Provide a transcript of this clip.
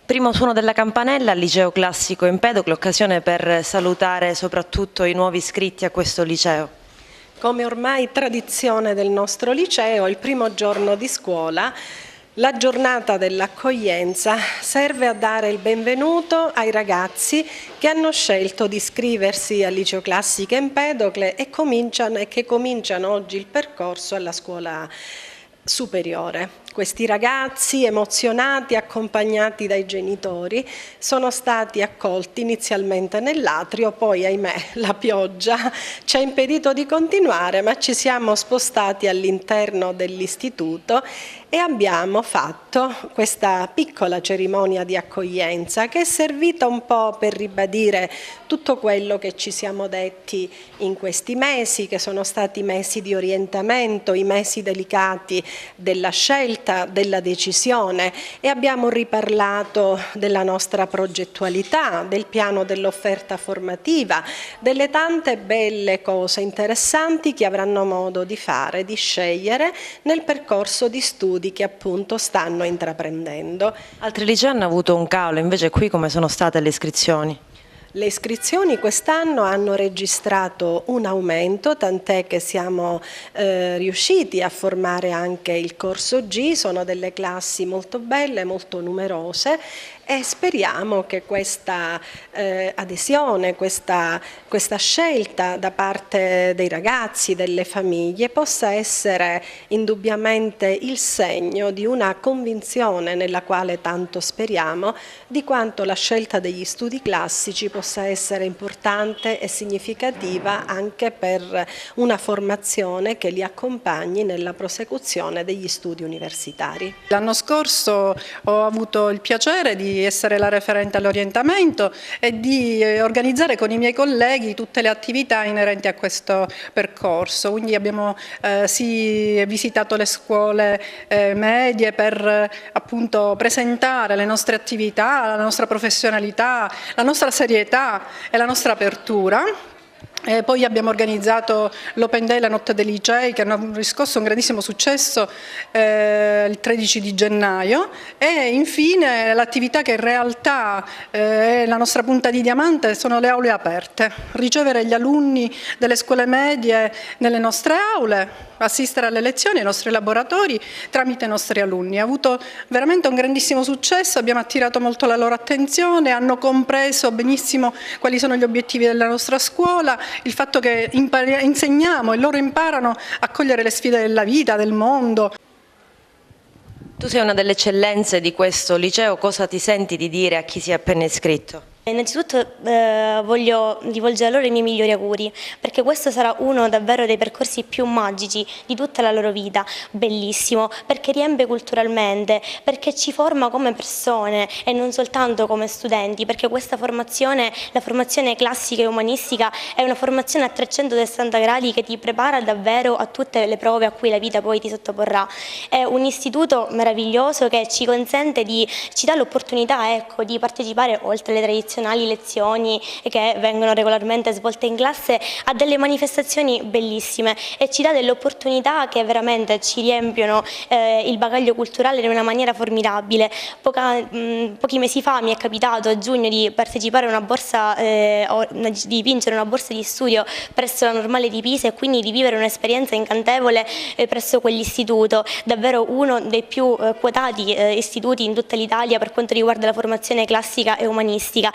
Primo suono della campanella al Liceo Classico Empedocle, occasione per salutare soprattutto i nuovi iscritti a questo liceo. Come ormai tradizione del nostro liceo, il primo giorno di scuola, la giornata dell'accoglienza serve a dare il benvenuto ai ragazzi che hanno scelto di iscriversi al Liceo Classico Empedocle e che cominciano oggi il percorso alla scuola superiore. Questi ragazzi, emozionati, accompagnati dai genitori, sono stati accolti inizialmente nell'atrio, poi ahimè la pioggia ci ha impedito di continuare, ma ci siamo spostati all'interno dell'istituto e abbiamo fatto questa piccola cerimonia di accoglienza che è servita un po' per ribadire tutto quello che ci siamo detti in questi mesi, che sono stati mesi di orientamento, i mesi delicati della scelta, della decisione, e abbiamo riparlato della nostra progettualità, del piano dell'offerta formativa, delle tante belle cose interessanti che avranno modo di fare, di scegliere nel percorso di studi che appunto stanno intraprendendo. Altri licei hanno avuto un calo, invece qui come sono state le iscrizioni? Le iscrizioni quest'anno hanno registrato un aumento, tant'è che siamo riusciti a formare anche il corso G, sono delle classi molto belle, molto numerose e speriamo che questa adesione, questa scelta da parte dei ragazzi, delle famiglie possa essere indubbiamente il segno di una convinzione nella quale tanto speriamo di quanto la scelta degli studi classici possa essere importante e significativa anche per una formazione che li accompagni nella prosecuzione degli studi universitari. L'anno scorso ho avuto il piacere di essere la referente all'orientamento e di organizzare con i miei colleghi tutte le attività inerenti a questo percorso, quindi abbiamo visitato le scuole medie per appunto presentare le nostre attività, la nostra professionalità, la nostra serietà e la nostra apertura. Poi abbiamo organizzato l'Open Day, la notte dei licei, che hanno riscosso un grandissimo successo il 13 di gennaio e infine l'attività che in realtà è la nostra punta di diamante sono le aule aperte, ricevere gli alunni delle scuole medie nelle nostre aule, assistere alle lezioni, ai nostri laboratori tramite i nostri alunni. Ha avuto veramente un grandissimo successo, abbiamo attirato molto la loro attenzione, hanno compreso benissimo quali sono gli obiettivi della nostra scuola, il fatto che insegniamo e loro imparano a cogliere le sfide della vita, del mondo. Tu sei una delle eccellenze di questo liceo, cosa ti senti di dire a chi si è appena iscritto? Innanzitutto voglio rivolgere a loro i miei migliori auguri, perché questo sarà uno davvero dei percorsi più magici di tutta la loro vita, bellissimo, perché riempie culturalmente, perché ci forma come persone e non soltanto come studenti, perché questa formazione, la formazione classica e umanistica, è una formazione a 360 gradi che ti prepara davvero a tutte le prove a cui la vita poi ti sottoporrà. È un istituto meraviglioso che ci consente ci dà l'opportunità, ecco, di partecipare oltre le tradizioni lezioni che vengono regolarmente svolte in classe a delle manifestazioni bellissime e ci dà delle opportunità che veramente ci riempiono il bagaglio culturale in una maniera formidabile. Pochi mesi fa mi è capitato a giugno di partecipare a una borsa, di vincere una borsa di studio presso la Normale di Pisa e quindi di vivere un'esperienza incantevole presso quell'istituto, davvero uno dei più quotati istituti in tutta l'Italia per quanto riguarda la formazione classica e umanistica.